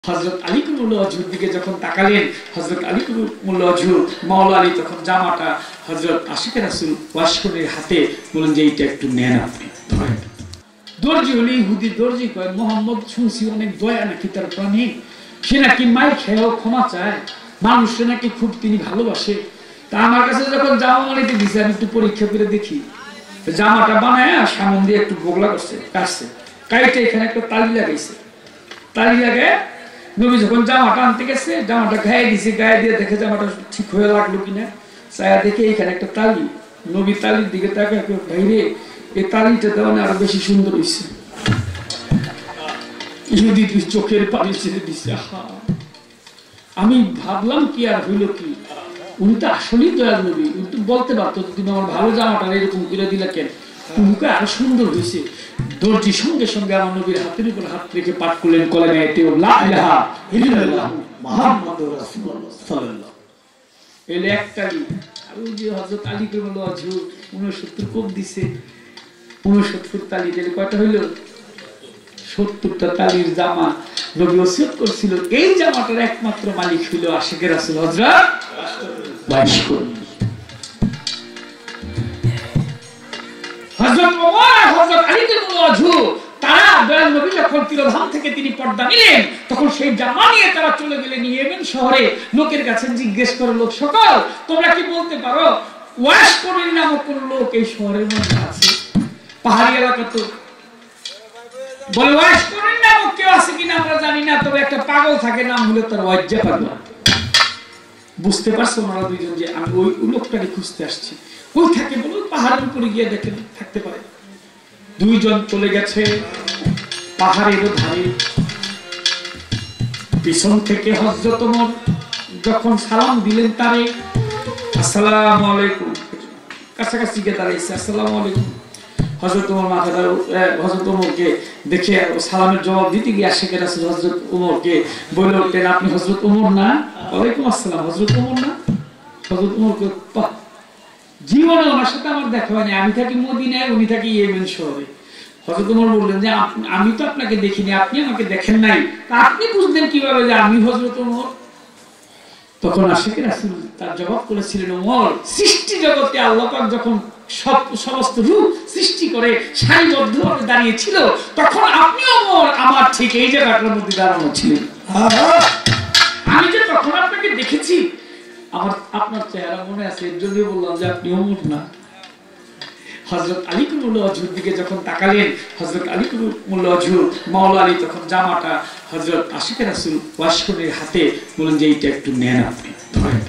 হযরত আলী কুমুল্লাহ ওয়াজহুর দিকে যখন তাকালেন, হযরত আলী কুমুল্লাহ ওয়াজহু মাওলা আলী তখন জামাটা হযরত আশিকে রাসূল ওয়াশকনের হাতে বলেন যে এইটা একটু নেন, আপনি ধরেন। দর্জি হলে ইহুদি দর্জি কয়, মোহাম্মদ শুনছি অনেক দয়া নাকি তার প্রাণে, সে নাকি মায়ের খেয়েও ক্ষমা চায়, মানুষকে নাকি খুব তিনি ভালোবাসে। তা আমার কাছে যখন জামা বানাইতে দিছে আমি একটু পরীক্ষা করে দেখি। জামাটা বানায় সামন দিয়ে একটু বোগলা করছে, কাটছে, কাইটে এখানে একটা তালি লাগাইছে। তালি লাগে নবী যখন জামাটা আনতে গেছে, জামাটা গায়ে দিছে, গায়ে দিয়ে দেখে জামাটা ঠিক হয়ে লাগলো কিনা, চায়া দেখে এখানে একটা তালি। নবী তালির দিকে তাকায়, ভাইরে এই তালিটা দেওয়া আরো বেশি সুন্দর হয়েছে। ইহুদি চোখের পানি ছেড়ে দিছে। আমি ভাবলাম কি আর হইল কি, উনি তো আসলেই দয়াল নবী, উনি তো বলতে পারতো তুমি আমার ভালো জামাটা এরকম করে দিলে কেন, মুখে আরো সুন্দর হয়েছে। দর্জি সঙ্গে সঙ্গে আমার নবীর হাতের উপর হাত রেখে পাঠ করলেন কলেমা লা ইলাহা ইল্লাল্লাহ মুহাম্মাদুর রাসূলুল্লাহ সাল্লাল্লাহু আলাইহি ওয়াসাল্লাম। একটাই আর ওই যে হযরত আলী কুমুল্লাহ ওয়াজহু 69 কোপ দিছে, 69 তালি দিলে কয়টা হইল? 70টা তালির জামা নবী ওসিয়ত করেছিল। এই জামাটার একমাত্র মালিক হইল আশিকে রাসূল হযরত ওয়াশকর। হযরত ওমর, হযরত আলী কুমুল্লাহ ওয়াজহু তারা দয়াল নবী যখন তিরোধাম থেকে তিনি পর্দা নিলেন, তখন সেই জামা নিয়ে তারা চলে গেলেন ইয়েমেন শহরে। লোকের কাছে জিজ্ঞেস করে, লোক সকল তোমরা কি বলতে পারো ওয়াশকর নামক কোন লোক এই শহরের মধ্যে আছে? পাহাড়ি এলাকা তো, বলে ওয়াশকর নামক কেউ আছে কিনা আমরা জানি না, তবে একটা পাগল থাকে, নাম হলো তার ওয়াজ্জা পাগলা। বুঝতে পারছো ওনারা দুইজন যে আমি ওই লোকটাকে খুঁজতে আসছি। ওই থাকে বলো পাহাড়ের উপরে গিয়ে দেখেন থাকতে পারে। দুইজন চলে গেছে পাহাড়ের ধারে। পিছন থেকে হযরত ওমর যখন সালাম দিলেন তারে, আসসালামু আলাইকুম, কাছাকাছি গিয়ে দাঁড়াইছে, আসসালামু আলাইকুম। হযরত ওমর মাথা হযরত ওমরকে দেখে সালামের জবাব দিতে গিয়ে আশিকে রাসূল হযরত ওমরকে বলে উঠলেন, আপনি হযরত ওমর না? ওয়ালাইকুম আসসালাম, হযরত ওমর না? হযরত ওমরকে জীবনে ওনার সাথে আমার দেখা হয়নি, আমি থাকি মদিনায়, উনি থাকি ইয়েমেন শহরে। হযরত ওমর বললেন যে আমি তো আপনাকে দেখিনি, আপনি আমাকে দেখেন নাই, তা আপনি বুঝলেন কিভাবে যে আমি হযরত ওমর? তখন আশিকে রাসূল তার জবাব করেছিলেন, ওমর, সৃষ্টি জগতে আল্লাহ পাক যখন সমস্ত রূপ সৃষ্টি করে সারিবদ্ধভাবে দাঁড়িয়েছিল, তখন আপনি ওমর আমার ঠিক এই জায়গাটার মধ্যে দাঁড়ানো ছিলেন। আমি যে তখন আপনাকে দেখেছি, আমার আপনার চেহারা মনে আছে, এর জন্য বললাম যে আপনি ওমর না। হযরত আলী কুমুল্লাহ ওয়াজহুর দিকে যখন তাকালেন, হযরত আলী কুমুল্লাহ ওয়াজহু মাওলা আলী তখন জামাটা হযরত আশিকে রাসূল ওয়াশকনের হাতে বলেন যে এইটা একটু নেন, আপনি ধরেন।